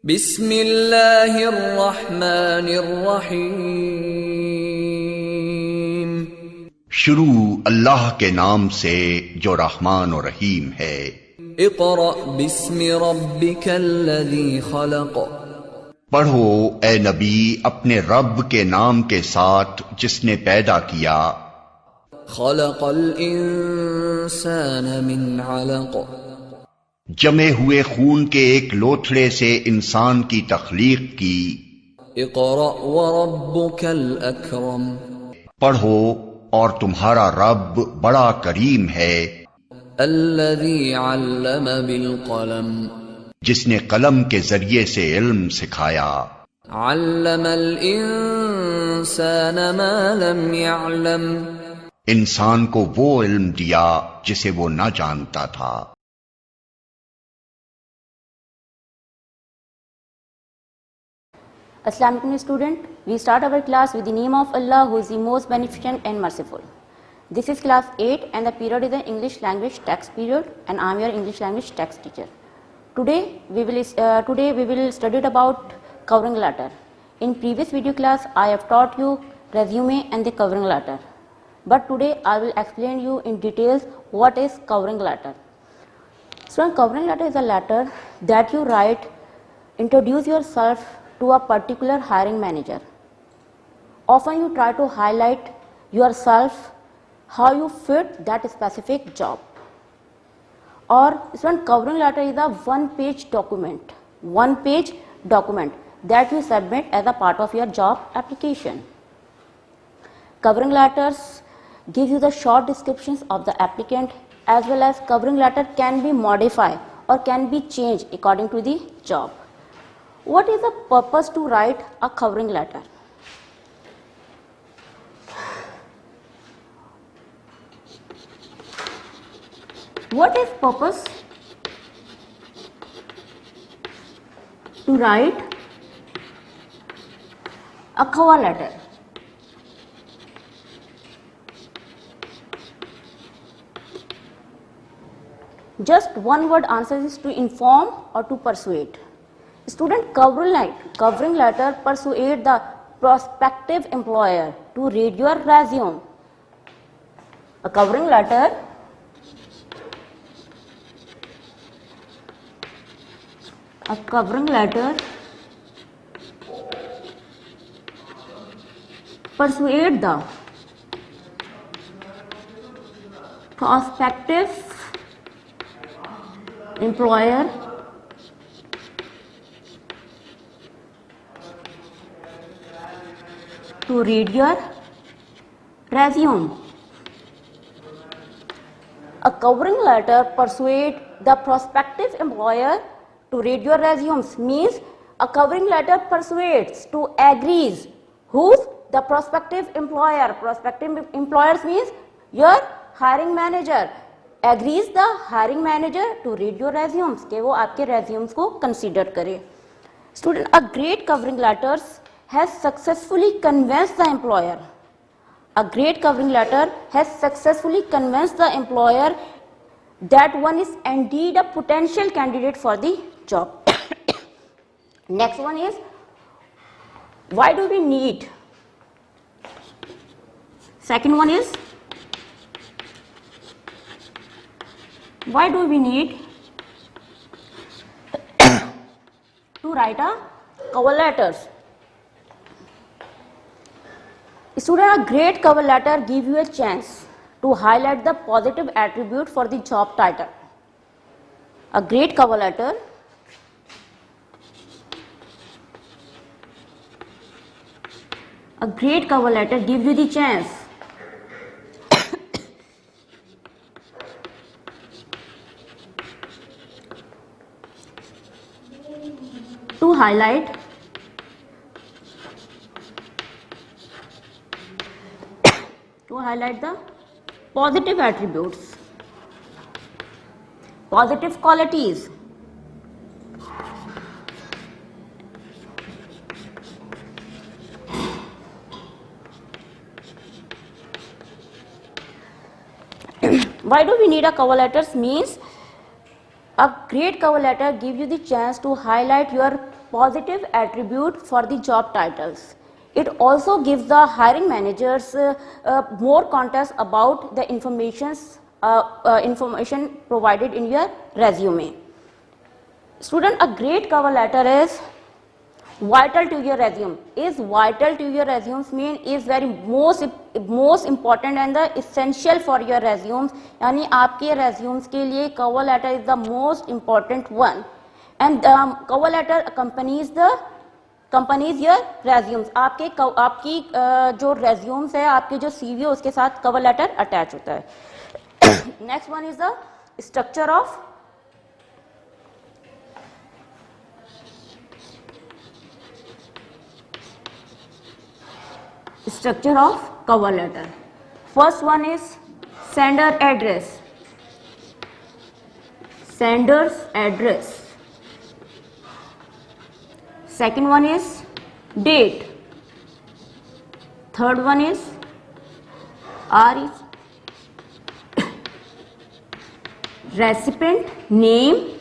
बिस्मिल्लाहिर्रहमानिर्रहीम। शुरू अल्लाह के नाम से जो रहमान और रहीम है। इक़रा बिस्मि रब्बिकल्लज़ी खलक़। पढ़ो ए नबी अपने रब के नाम के साथ जिसने पैदा किया। खलक़ल इंसान मिन अलक़। जमे हुए खून के एक लोथड़े से इंसान की तख्लीक की। इक़रा व रब्बुकल अकरम। पढ़ो और तुम्हारा रब बड़ा करीम है। अल्लज़ी अल्लम बिल क़लम। जिसने कलम के जरिए से इल्म सिखाया। अल्लमल इंसान मा लम यअलम। इंसान को वो इल्म दिया जिसे वो न जानता था। Assalamu alaikum student, we start our class with the name of Allah who is the most beneficent and merciful. This is class 8 and the period is the English language text period and I am your English language text teacher. Today we will study about covering letter. In previous video class I have taught you resume and the covering letter. But today I will explain you in details what is covering letter. So covering letter is a letter that you write, introduce yourself to a particular hiring manager. Often you try to highlight yourself, how you fit that specific job. Or this one covering letter is a one-page document that you submit as a part of your job application. Covering letters give you the short descriptions of the applicant, as well as covering letter can be modified or can be changed according to the job. What is the purpose to write a covering letter? What is purpose to write a cover letter? Just one word answer is to inform or to persuade. Student, covering letter persuade the prospective employer to read your resume. A covering letter persuade the prospective employer to read your resume. A covering letter persuade the prospective employer to read your resumes means a covering letter persuades to agrees who's the prospective employer. Prospective employers means your hiring manager. Agrees the hiring manager to read your resumes कि वो आपके resumes को consider करे. Student, a great covering letters has successfully convinced the employer. A great covering letter has successfully convinced the employer that one is indeed a potential candidate for the job. Next one is, why do we need? Second one is, why do we need to write a cover letters? Student, a great cover letter gives you a chance to highlight the positive attribute for the job title. A great cover letter gives you the chance to highlight the positive attributes, positive qualities. Why do we need a cover letters means A great cover letter gives you the chance to highlight your positive attribute for the job titles. It also gives the hiring managers more context about the information provided in your resume. Student, a great cover letter is vital to your resume. Is vital to your resumes mean is very most important and the essential for your resumes. यानी आपके resumes के लिए cover letter is the most important one, and cover letter accompanies your resumes. आपकी जो resumes है, आपके जो CV है, उसके साथ cover letter attach होता है. Next one is the structure of cover letter. First one is sender address. Sender's address. Second one is date. Third one is recipient name,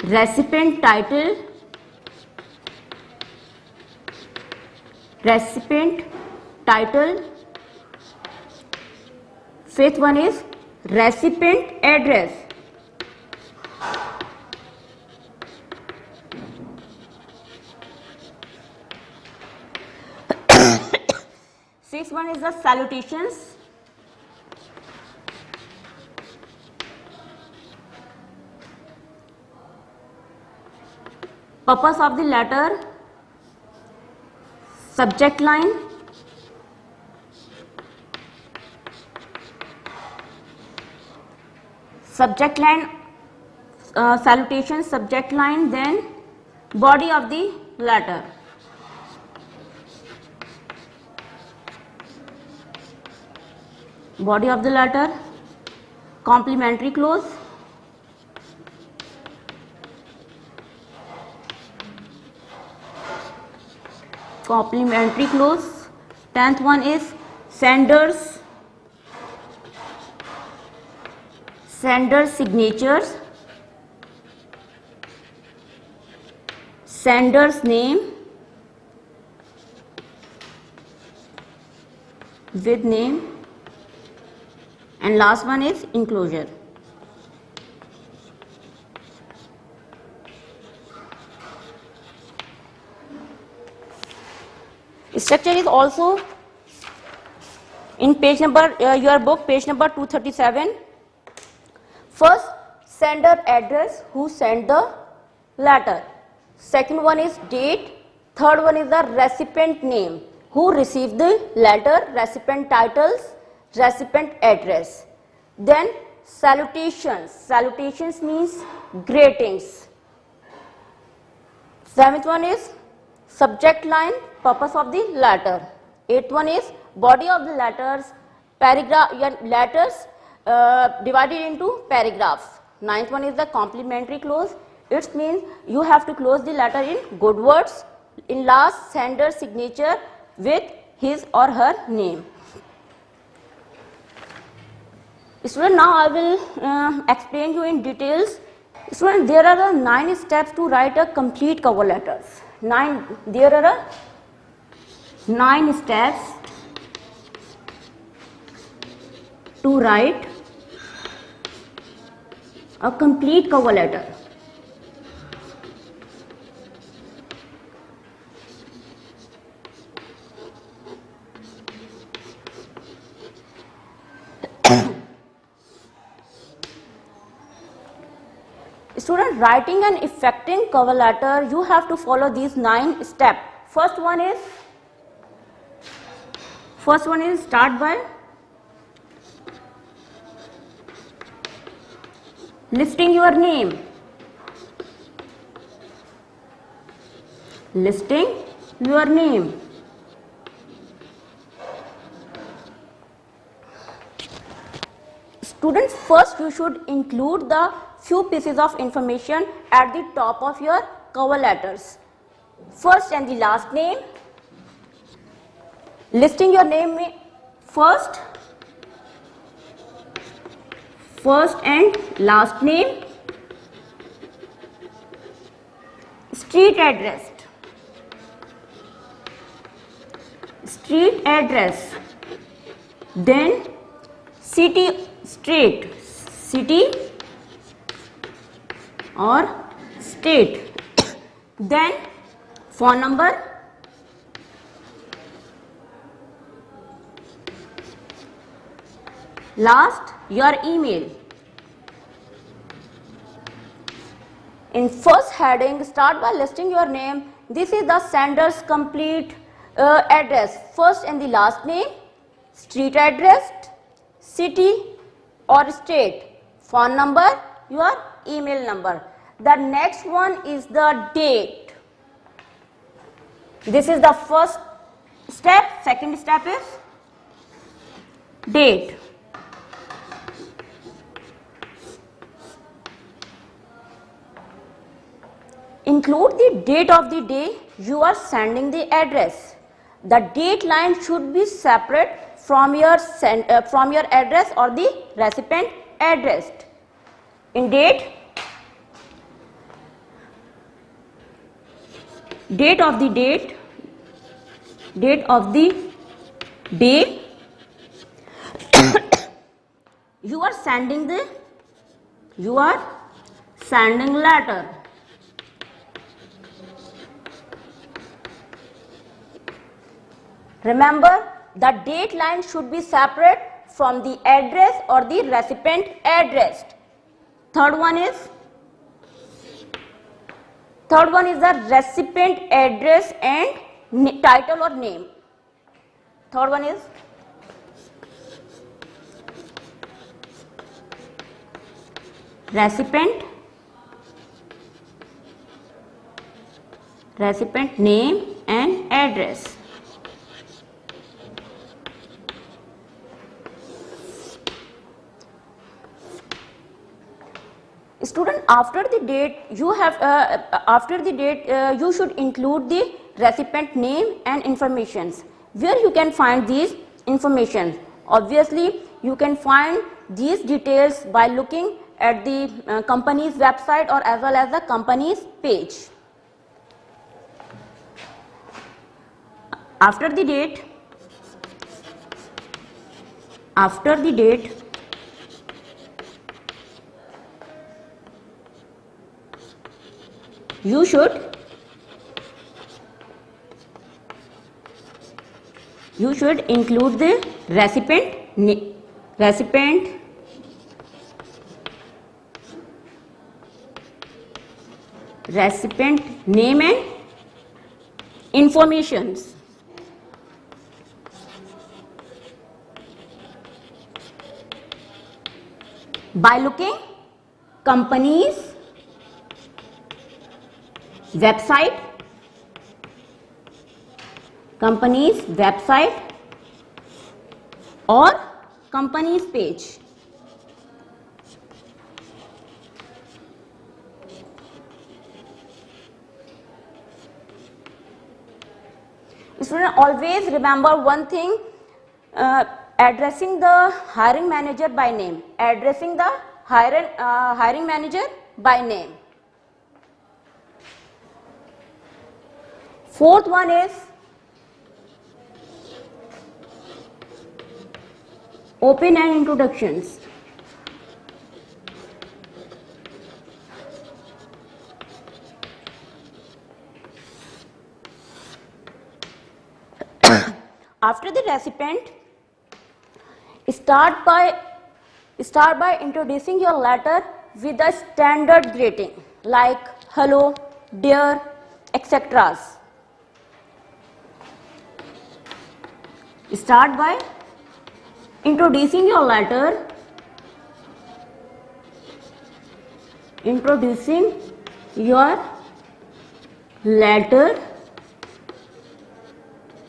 recipient title, fifth one is recipient address. Sixth one is the salutations. Purpose of the letter, subject line, salutation, subject line, then body of the letter. Body of the letter, complimentary clause, complimentary clause. 10th one is sender's signatures, sender's name with name, and last one is enclosure. Structure is also in page number your book, page number 237. First, sender address, who sent the letter. Second one is date. Third one is the recipient name, who received the letter, recipient titles, recipient address. Then salutations. Salutations means greetings. Seventh one is subject line, purpose of the letter. Eighth one is body of the letters, paragraph, your letters divided into paragraphs. Ninth one is the complimentary clause. It means you have to close the letter in good words. In last, sender signature with his or her name. Student, now I will explain you in details. Student, there are 9 steps to write a complete cover letters. There are 9 steps to write a complete cover letter. Student, writing an effective cover letter, you have to follow these 9 steps. First one is start by listing your name. Listing your name. Students, first you should include the few pieces of information at the top of your cover letters. First and the last name. Listing your name first first and last name, street address, then city, city or state, then phone number, last your email. In first heading, start by listing your name. This is the sender's complete address, first and the last name, street address, city or state, phone number, your email number. The next one is the date. This is the first step. Second step is date. Include the date of the day you are sending the address. The date line should be separate from your address or the recipient address. In date of the day you are sending letter. Remember, the date line should be separate from the address or the recipient address. Third one is the recipient address and title or name. Third one is recipient name and address. Student, after the date you should include the recipient name and informations. Where you can find these information? Obviously, you can find these details by looking at the company's website or as well as the company's page. After the date, you should include the recipient name and informations. By looking company's website or company's page. Student, always remember one thing, addressing the hiring manager by name. Hiring manager by name. Fourth one is open and introductions. After the recipient, start by introducing your letter with a standard greeting like hello, dear, etc. Start by introducing your letter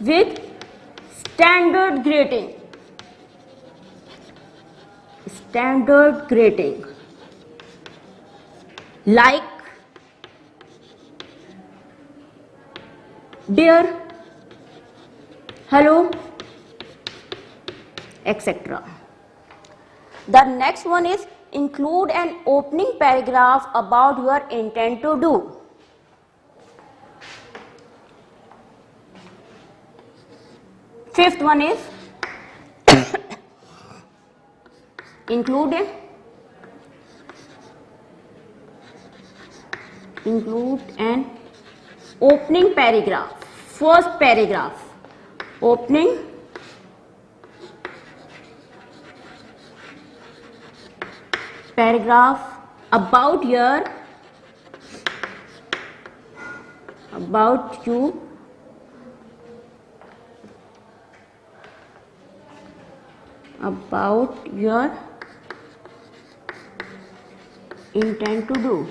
with standard greeting like dear, hello, etc. The next one is include an opening paragraph about your intent to do. Fifth one is include an opening paragraph. First paragraph, opening paragraph about you, about your intent to do.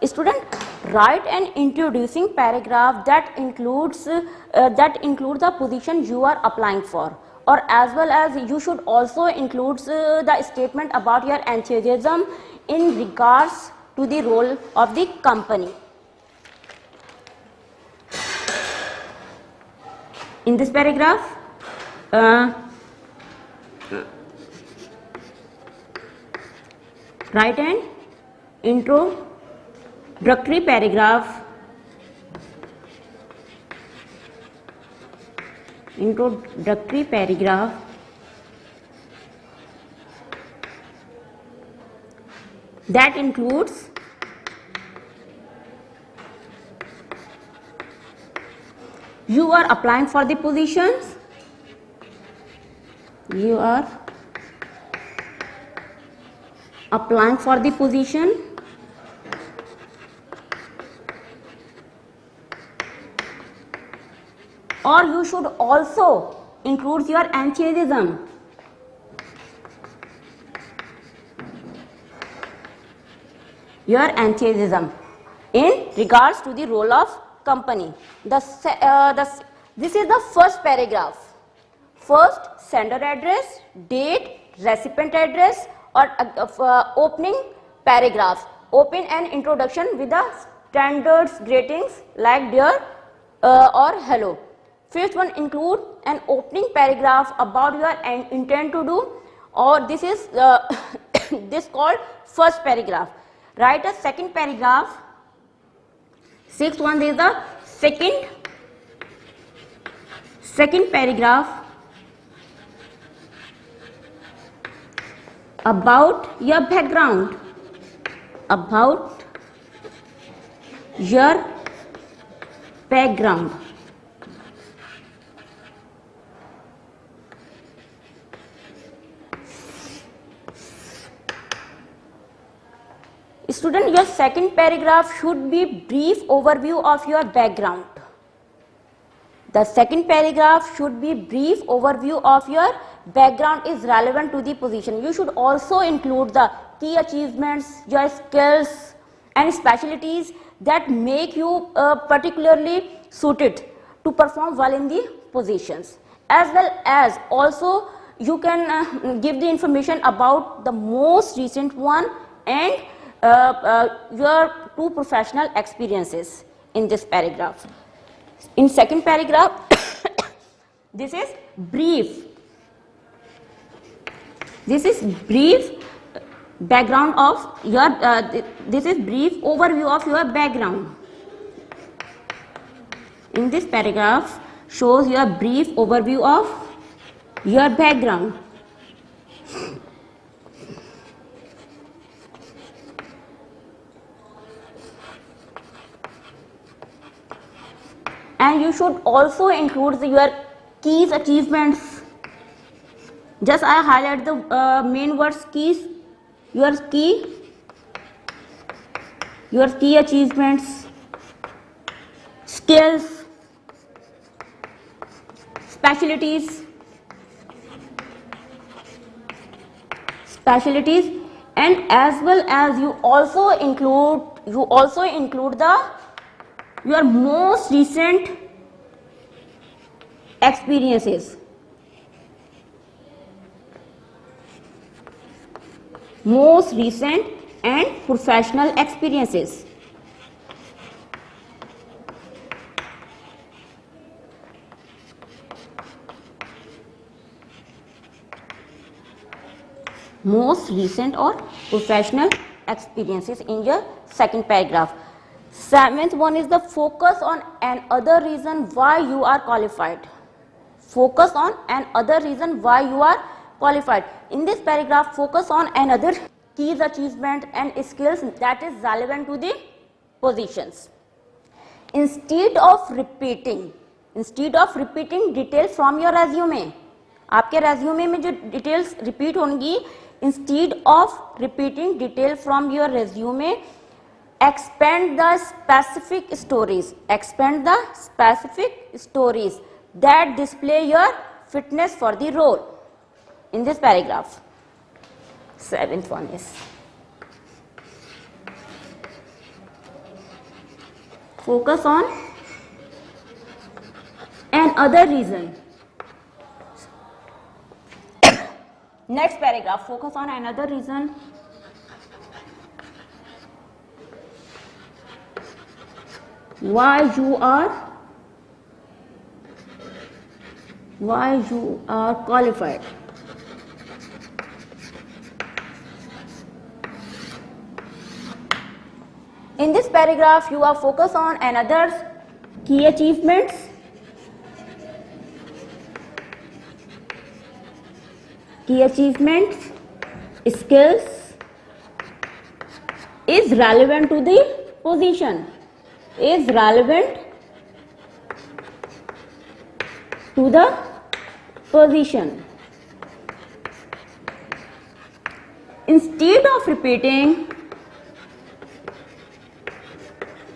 Student, write an introducing paragraph that includes the position you are applying for, or as well as you should also include the statement about your enthusiasm in regards to the role of the company. In this paragraph, write an introductory paragraph that includes you are applying for the positions, you are applying for the position, or you should also include your enthusiasm. Your enthusiasm in regards to the role of company. This is the first paragraph. First, sender address, date, recipient address, or opening paragraph. Open an introduction with the standard greetings like dear or hello. Fifth one, include an opening paragraph about your intent to do, or this is this called first paragraph. Write a second paragraph. Sixth one is the second paragraph about your background, about your background. Student, your second paragraph should be brief overview of your background. The second paragraph should be brief overview of your background is relevant to the position. You should also include the key achievements, your skills and specialties that make you particularly suited to perform well in the positions. As well as also you can give the information about the most recent one and your two professional experiences in this paragraph. In second paragraph, this is brief. This is brief background of your. This is brief overview of your background. In this paragraph, shows your brief overview of your background. And you should also include your keys achievements. Just I highlight the main words keys, your key achievements, skills, specialties, and as well as you also include the your most recent experiences. Most recent and professional experiences. most recent or professional experiences in your second paragraph. Seventh one is the focus on another reason why you are qualified. Focus on another reason why you are qualified. In this paragraph, focus on another key achievement and skills that is relevant to the positions. Instead of repeating details from your resume, आपके resume में जो details repeat होंगी, instead of repeating detail from your resume, expand the specific stories that display your fitness for the role in this paragraph. Seventh one is focus on another reason. Next paragraph, focus on another reason why you are qualified. In this paragraph, you are focused on another key achievements, skills is relevant to the position,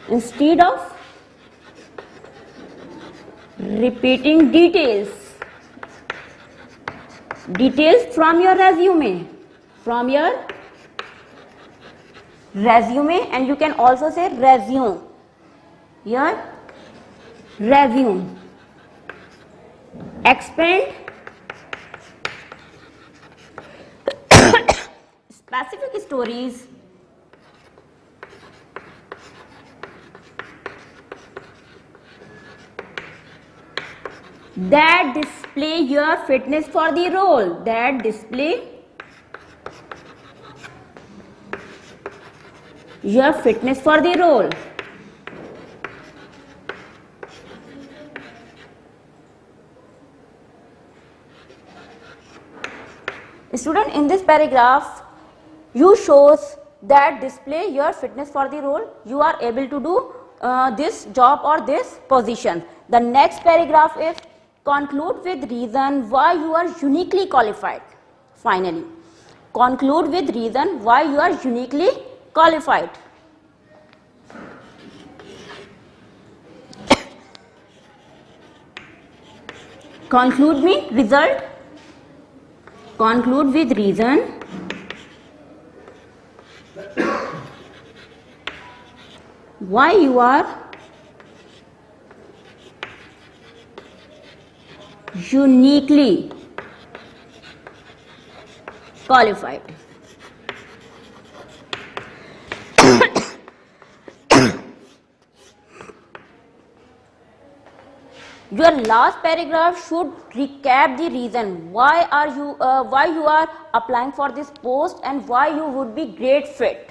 Instead of repeating details from your resume, and you can also say resume, your resume. Expand specific stories that display your fitness for the role, Student, in this paragraph, you shows that display your fitness for the role. You are able to do this job or this position. The next paragraph is conclude with reason why you are uniquely qualified. Finally, conclude with reason why you are uniquely qualified. Conclude with result. Conclude with reason why you are uniquely qualified. Your last paragraph should recap the reason why you are applying for this post and why you would be great fit.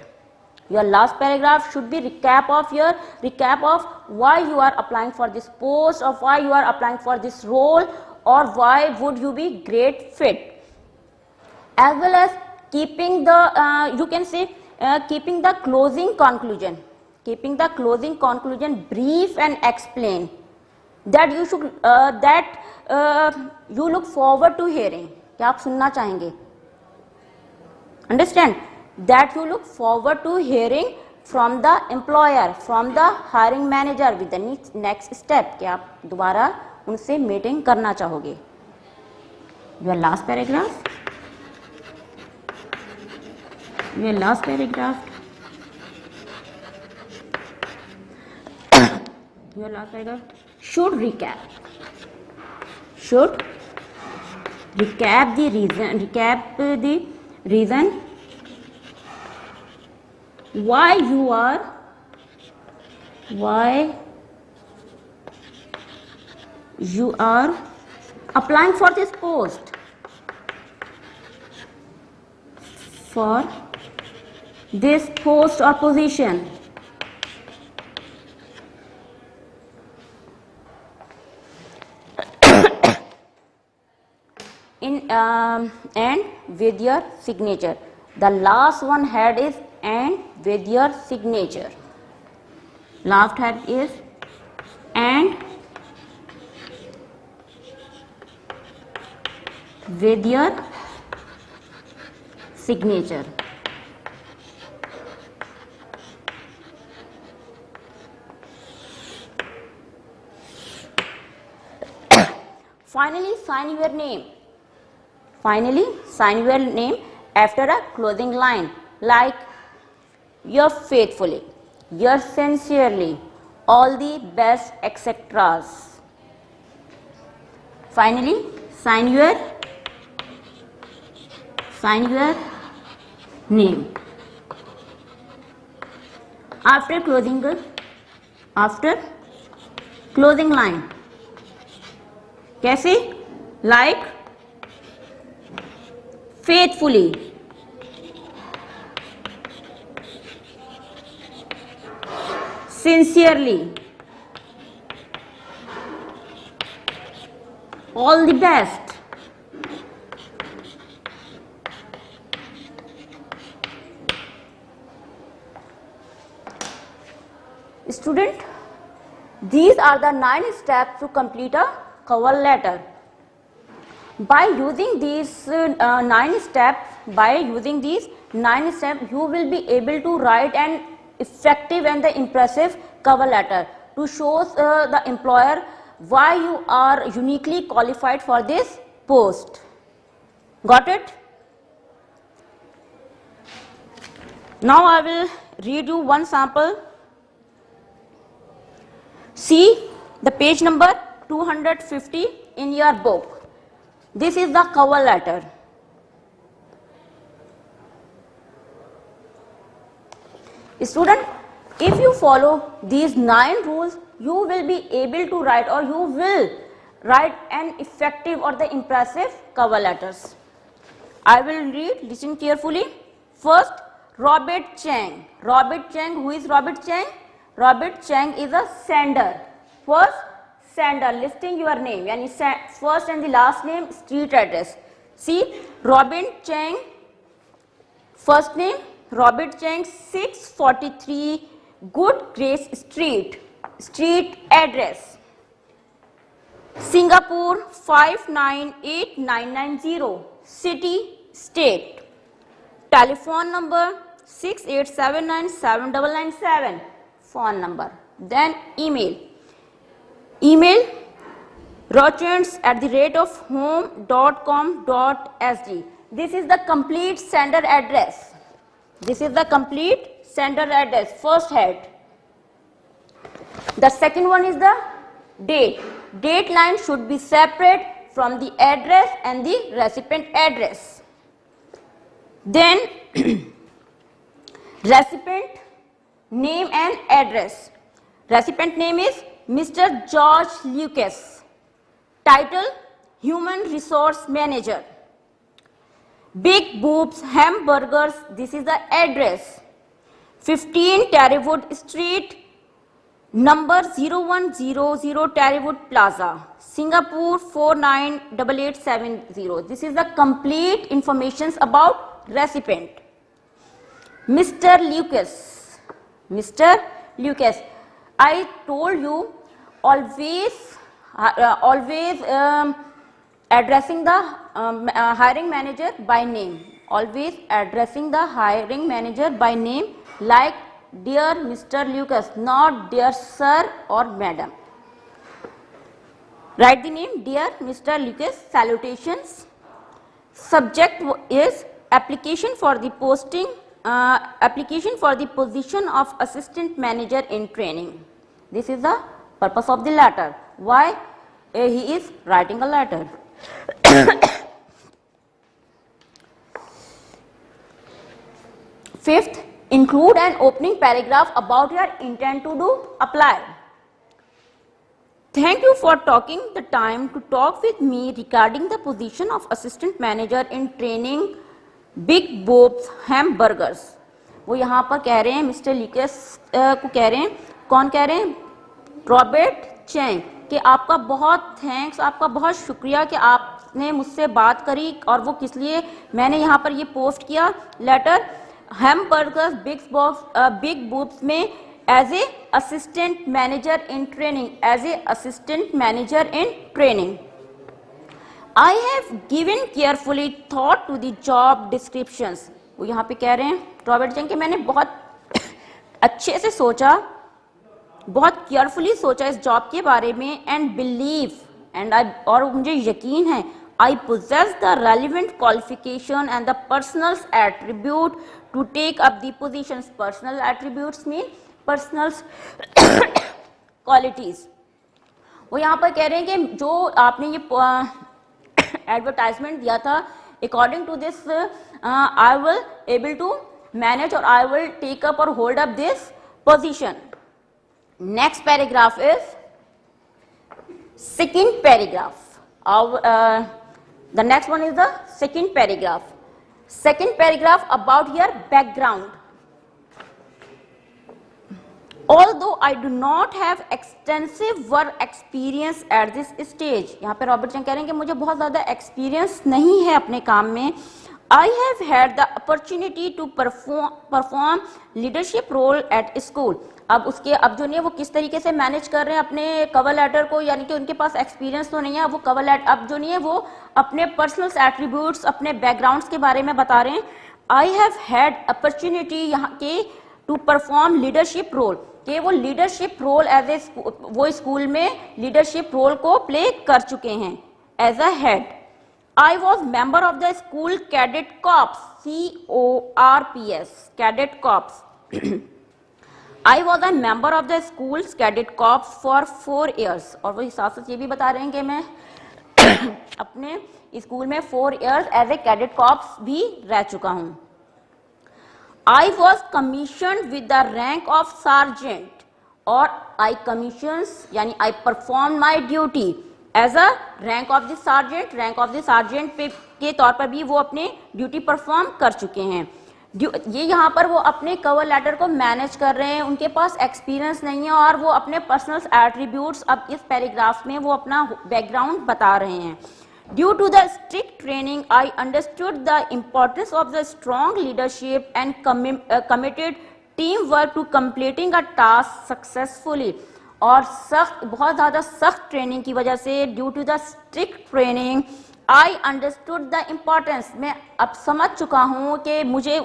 Your last paragraph should be recap of why you are applying for this post, or why you are applying for this role, or why would you be great fit, as well as keeping the keeping the closing conclusion brief and explain that you should you look forward to hearing. क्या आप सुनना चाहेंगे? Understand that you look forward to hearing from the employer, from the hiring manager with the next step. कि आप दोबारा उनसे meeting करना चाहोगे. Your last paragraph should recap the reason why you are applying for this post. for this post or position. And with your signature. The last one head is and with your signature. Last head is and with your signature. Finally, sign your name. Finally, sign your name after a closing line like yours faithfully, yours sincerely, all the best, etc. Finally, sign your name. After closing line. कैसे? Like faithfully, sincerely, all the best. Student, these are the 9 steps to complete a cover letter. By using these 9 steps, you will be able to write an effective and the impressive cover letter to show the employer why you are uniquely qualified for this post. Got it? Now I will read you one sample. See the page number 250 in your book. This is the cover letter. Student, if you follow these 9 rules, you will be able to write or you will write an effective or the impressive cover letters. I will read, listen carefully. First, Robert Chang. Robert Chang, who is Robert Chang? Robert Chang is a sender. First, sender, listing your name, yani first and the last name, street address. See, Robert Chang, first name, Robert Chang, 643 Good Grace Street, street address, Singapore 598990, city, state, telephone number 68797997, phone number, then email. Email rochants@home.com.sg. This is the complete sender address. First head. The second one is the date. Date line should be separate from the address and the recipient address. Then recipient name and address. Recipient name is Mr. George Lucas. Title, Human Resource Manager. Big Boobs Hamburgers, this is the address. 15 Terrywood Street, number 0100 Terrywood Plaza, Singapore 498870. This is the complete information about recipient. Mr. Lucas, I told you always addressing the hiring manager by name. Always addressing the hiring manager by name like dear Mr. Lucas, not dear sir or madam. Write the name dear Mr. Lucas. Salutations. Subject is application for the posting. Application for the position of assistant manager in training. This is the purpose of the letter. Why he is writing a letter. Fifth, include an opening paragraph about your intent to apply. Thank you for taking the time to talk with me regarding the position of assistant manager in training big Bob's hamburgers. वो यहाँ पर कह रहे हैं mister लिकस को कह रहे हैं, कौन कह रहे हैं, रॉबर्ट चैंग, कि आपका बहुत थैंक्स, आपका बहुत शुक्रिया कि आपने मुझसे बात करी। और वो किस लिए मैंने यहाँ पर ये पोस्ट किया लेटर, हैमबर्गर्स बिग बोब्स में as a assistant manager in training, as a assistant manager in training. I have given carefully thought to the job descriptions। वो यहाँ पे कह रहे हैं रॉबर्ट चैंग कि मैंने बहुत अच्छे से सोचा, बहुत केयरफुली सोचा इस जॉब के बारे में, एंड बिलीव एंड आई, और मुझे यकीन है, I possess the relevant qualification and the personal attribute to take up the positions. Personal attributes mean personal qualities. वो यहाँ पर कह रहे हैं कि जो आपने ये एडवर्टाइजमेंट दिया था, according to this I will able to manage और आई विल टेक अप और hold up this position. Next paragraph is second paragraph. The next one is the second paragraph. Second paragraph about your background. Although I do not have extensive work experience at this stage, यहाँ पे Robert Chang कह रहे हैं कि मुझे बहुत ज़्यादा experience नहीं है अपने काम में। I have had the opportunity to perform leadership role at school। अब जो नहीं है वो किस तरीके से मैनेज कर रहे हैं अपने कवर लेटर को, यानी कि उनके पास एक्सपीरियंस तो नहीं है, वो कवर लेटर अब जो नहीं है वो अपने पर्सनल एट्रीब्यूट्स, अपने बैकग्राउंड्स के बारे में बता रहे हैं। I have had opportunity यहाँ के टू परफॉर्म लीडरशिप रोल, कि वो लीडरशिप रोल एज ए वो स्कूल में लीडरशिप रोल को प्ले कर चुके हैं as a head. I was member of the school cadet corps, CORPS, cadet corps. I was a member of the school cadet corps for 4 years। और वो साथ साथ ये भी बता रहे हैं कि मैं अपने स्कूल में 4 years as a cadet corps भी रह चुका हूं। I was commissioned with the rank of sergeant, और I commissions यानी I performed my duty as a rank of the sergeant, rank of the sergeant के तौर पर भी वो अपने ड्यूटी परफॉर्म कर चुके हैं। ये यहाँ पर वो अपने कवर लेटर को मैनेज कर रहे हैं, उनके पास एक्सपीरियंस नहीं है और वो अपने पर्सनल एट्रीब्यूट्स अब इस पैराग्राफ में वो अपना बैकग्राउंड बता रहे हैं। Due to the strict training, I understood the importance of the strong leadership and committed teamwork to completing a task successfully। और बहुत ज़्यादा सख्त ट्रेनिंग की वजह से, due to the strict training, I understood the importance, मैं अब समझ चुका हूँ कि मुझे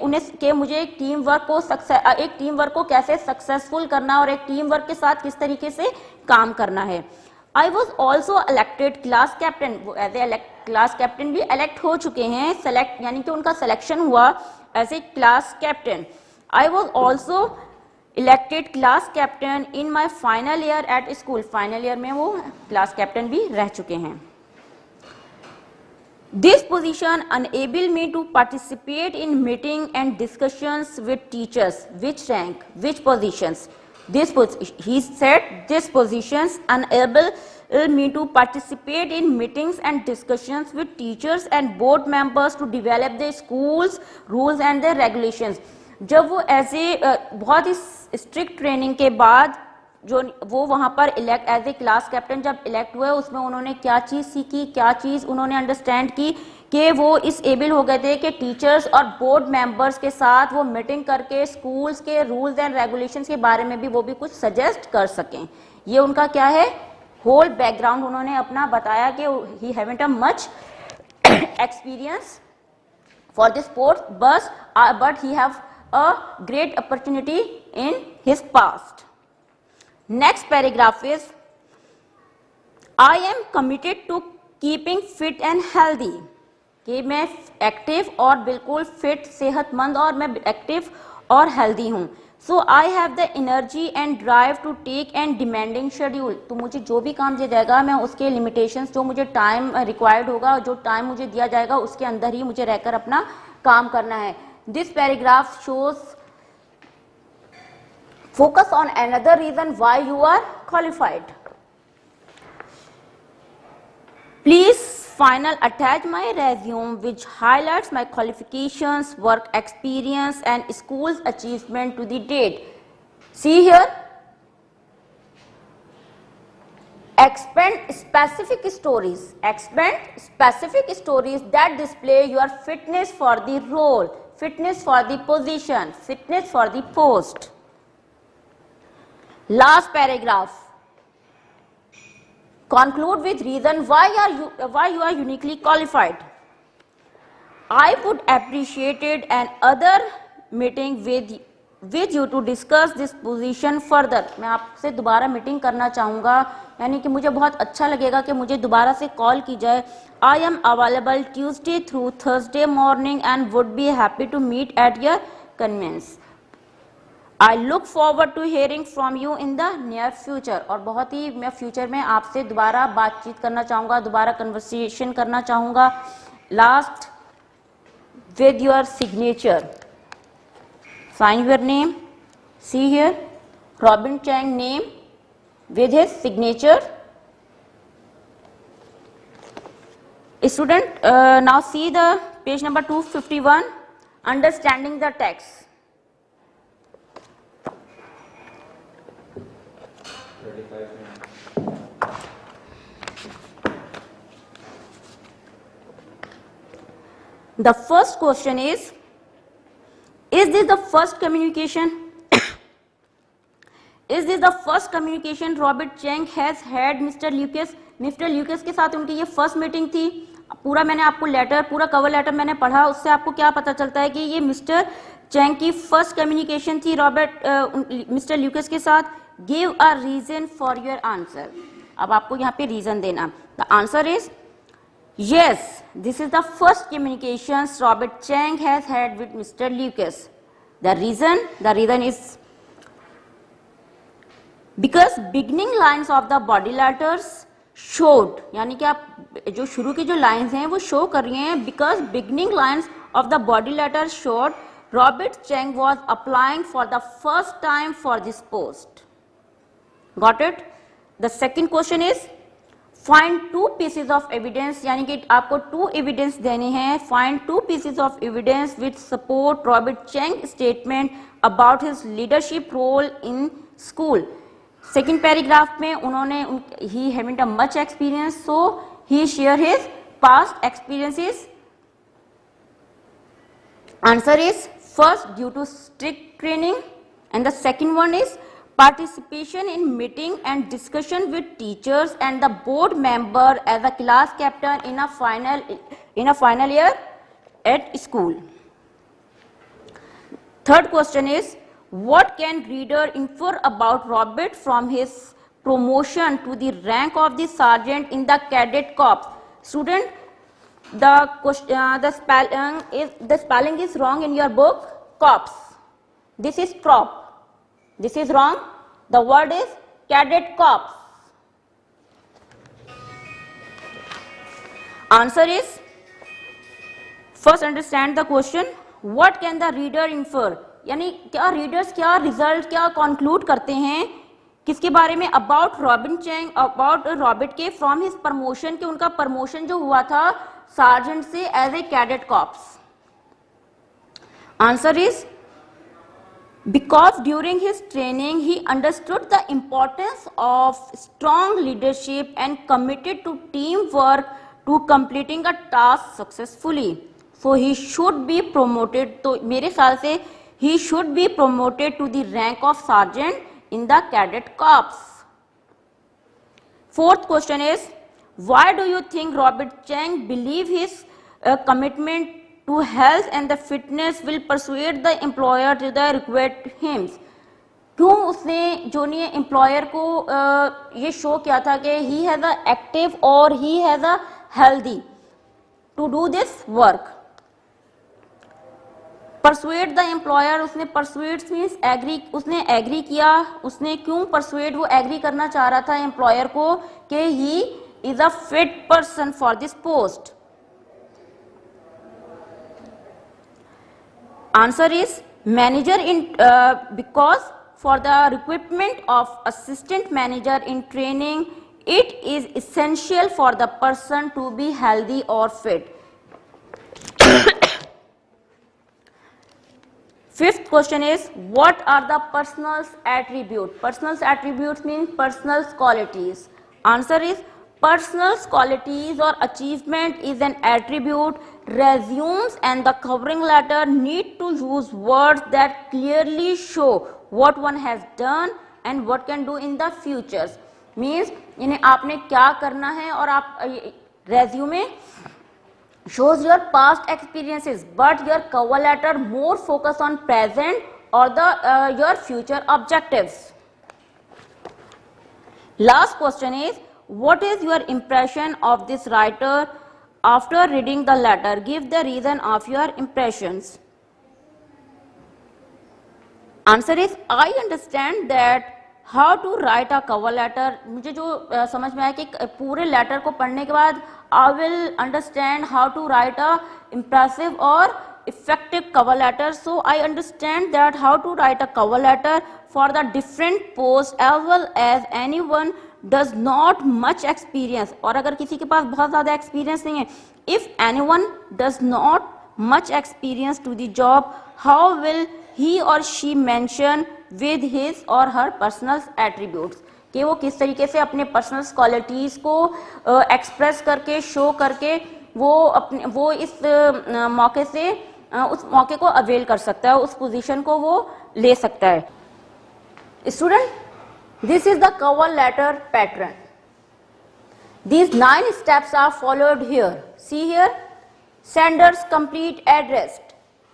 एक टीम वर्क को कैसे सक्सेसफुल करना और एक टीम वर्क के साथ किस तरीके से काम करना है। I was also elected class captain, वो एज ए क्लास कैप्टन भी इलेक्ट हो चुके हैं, सेलेक्ट यानी कि उनका सिलेक्शन हुआ as a class captain. I was also elected class captain in my final year at school, final year में वो क्लास कैप्टन भी रह चुके हैं। This position enabled me to participate in meeting and discussions with teachers. Which rank? Which positions? He said this positions enable me to participate in meetings and discussions with teachers and board members to develop the school's rules and the regulations। जब वो ऐसे बहुत ही strict training के बाद जो वो वहाँ पर elect as a class captain जब इलेक्ट हुए, उसमें उन्होंने क्या चीज़ सीखी, क्या चीज़ उन्होंने अंडरस्टैंड की कि वो इस एबल हो गए थे कि टीचर्स और बोर्ड मेंबर्स के साथ वो मीटिंग करके स्कूल्स के रूल्स एंड रेगुलेशंस के बारे में भी वो भी कुछ सजेस्ट कर सकें। ये उनका क्या है, होल बैकग्राउंड उन्होंने अपना बताया कि he haven't a much experience for this post but he have a great opportunity in his past. Next paragraph is, I am committed to keeping fit and healthy। कि मैं एक्टिव और बिल्कुल fit, सेहतमंद और मैं एक्टिव और healthy हूँ। So I have the energy and drive to take and demanding schedule. तो मुझे जो भी काम दिया जाएगा मैं उसके लिमिटेशंस, जो मुझे टाइम रिक्वायर्ड होगा, जो टाइम मुझे दिया जाएगा उसके अंदर ही मुझे रहकर अपना काम करना है। This paragraph shows focus on another reason why you are qualified। Please final attach my resume which highlights my qualifications, work experience and school's achievement to the date. See here, expand specific stories that display your fitness for the role, fitness for the position, fitness for the post. Last paragraph. Conclude with reason why you are uniquely qualified. I would appreciated an other meeting with you to discuss this position further. मैं आपसे दोबारा meeting करना चाहूँगा, यानी कि मुझे बहुत अच्छा लगेगा कि मुझे दोबारा से कॉल की जाए. I am available Tuesday through Thursday morning and would be happy to meet at your convenience. I look forward to hearing from you in the near future. और बहुत ही मैं फ्यूचर में आपसे दोबारा बातचीत करना चाहूँगा, दोबारा कन्वर्सेशन करना चाहूँगा. Last, with your signature. Sign your name. See here, Robin Chang name with his signature. Student, now see the page number 251, understanding the text. The first question is this the first communication? Is this the first communication Robert Chang has had Mr. Lucas? Mr. Lucas के साथ उनकी ये first meeting थी. पूरा मैंने आपको letter, पूरा cover letter मैंने पढ़ा, उससे आपको क्या पता चलता है कि ये मिस्टर चैंग की फर्स्ट कम्युनिकेशन थी रॉबर्ट मिस्टर ल्यूकस के साथ. Give a reason for your answer. अब आपको यहाँ पे रीजन देना. The answer is yes, this is the first communications Robert Chang has had with Mr. Lucas. The reason is because beginning lines of the body letters showed, यानी कि आप जो शुरू की जो लाइंस हैं वो शो कर रही हैं. because beginning lines of the body letters showed Robert Chang was applying for the first time for this post. Got it? The second question is find two pieces of evidence, यानी कि आपको two evidence देने हैं. Find two pieces of evidence which support Robert Chang's statement about his leadership role in school. Second paragraph में उन्होंने he having a much experience, so he share his past experiences. Answer is first due to strict training, and the second one is participation in meeting and discussion with teachers and the board member as a class captain in a final year at school. Third question is what can reader infer about Robert from his promotion to the rank of the sergeant in the cadet corps? Student, the spelling is wrong in your book. Corps. This is prop. This is wrong. The word is cadet corps. Answer is first understand the question. What can the reader infer? यानी क्या readers क्या result क्या conclude करते हैं किसके बारे में? About Robin Chang, about Robert के फ्रॉम हिज प्रमोशन, के उनका प्रमोशन जो हुआ था सार्जेंट से as a cadet corps. Answer is because during his training he understood the importance of strong leadership and committed to teamwork to completing a task successfully. So he should be promoted, तो मेरे ख्याल से he should be promoted to the rank of sergeant in the cadet corps. Fourth question is why do you think Robert Chang believe his commitment to health and the fitness will persuade the employer to the recruit him? क्यों उसने junior employer को ये show किया था कि he has a active और he has a healthy to do this work. Persuade the employer, उसने persuade means agree, उसने agree किया. उसने क्यों persuade, वो agree करना चाह रहा था employer को कि he is a fit person for this post. Answer is manager in because for the recruitment of assistant manager in training It is essential for the person to be healthy or fit. Fifth question is, what are the personal attributes? Personal attributes means personal qualities. Answer is, personal qualities or achievement is an attribute. Resumes and the covering letter need to use words that clearly show what one has done and what can do in the future. Means यानी आपने क्या करना है, और आप resume shows your past experiences, but your cover letter more focus on present or the your future objectives. Last question is, what is your impression of this writer after reading the letter? Give the reason of your impressions. Answer is, I understand that how to write a cover letter. मुझे जो समझ में आया कि पूरे letter को पढ़ने के बाद I will understand how to write a impressive or effective cover letter. So I understand that how to write a cover letter for the different posts as well as anyone does not much experience. और अगर किसी के पास बहुत ज़्यादा experience नहीं है, if anyone does not much experience to the job, how will he or she mention with his or her personal attributes? कि वो किस तरीके से अपने पर्सनल क्वालिटीज़ को एक्सप्रेस करके, शो करके वो इस मौके से उस मौके को अवेल कर सकता है, उस पोजीशन को वो ले सकता है. Student, this is the cover letter pattern. These 9 steps are followed here. See here. Sender's complete address: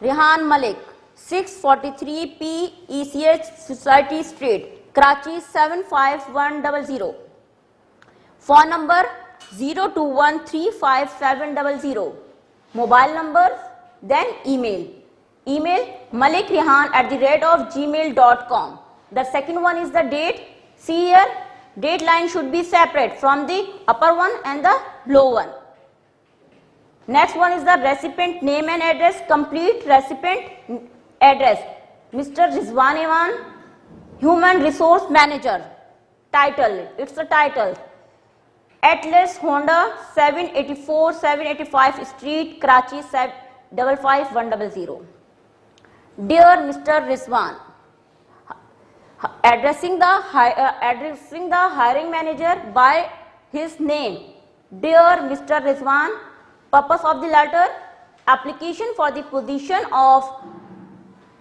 Rehan Malik, 643 P ECH Society Street, Karachi 75100. Phone number 021355700. Mobile number, then email. Email malikrehan@gmail.com. The second one is the date. See here, date line should be separate from the upper one and the low one. Next one is the recipient name and address. Complete recipient address: Mr. Rizwan Iman, Human Resource Manager. Title, it's a title: Atlas Honda, 785 Street, Karachi 55100. Dear Mr. Rizwan, addressing the hiring manager by his name. Dear Mr. Rizwan, purpose of the letter: application for the position of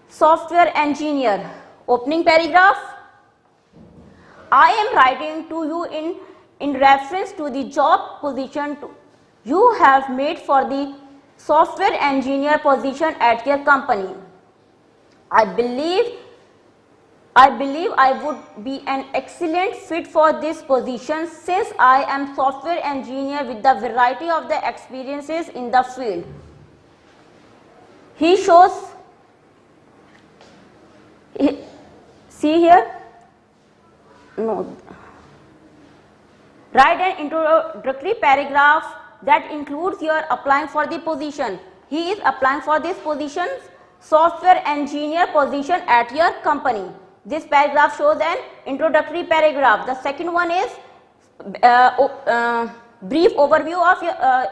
software engineer. Opening paragraph: I am writing to you in reference to the job position you have made for the software engineer position at your company. I believe I would be an excellent fit for this position since I am software engineer with the variety of the experiences in the field. See here. No. Write an introductory paragraph that includes your applying for the position. He is applying for this position, software engineer position at your company. This paragraph shows an introductory paragraph. The second one is brief overview of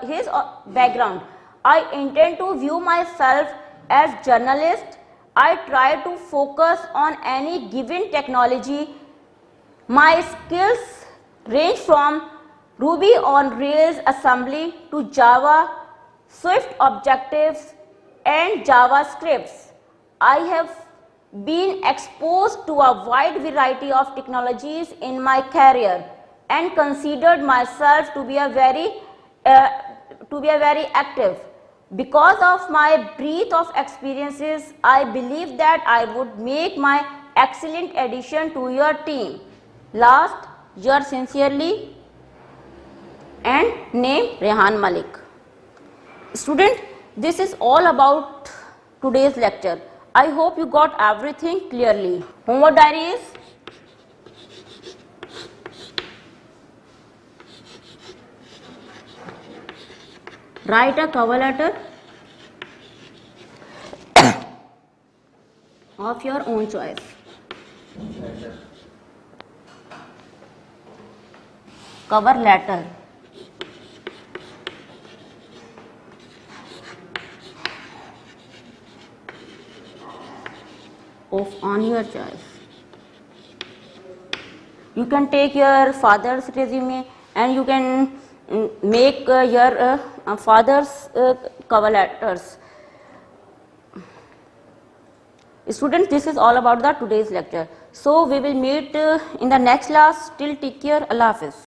his background. I intend to view myself as journalist. I try to focus on any given technology. My skills range from Ruby on Rails assembly to Java, Swift Objectives and JavaScripts. I have been exposed to a wide variety of technologies in my career and considered myself to be a very active. Because of my breadth of experiences, I believe that I would make my excellent addition to your team. Last, yours sincerely, and name Rehan Malik. Student, this is all about today's lecture. I hope you got everything clearly. Homework diary is: write a cover letter of your own choice. cover letter of on your choice. You can take your father's resume and you can make your father's cover letters. Students, this is all about the today's lecture. So we will meet in the next class. Till take care. Allah Hafiz.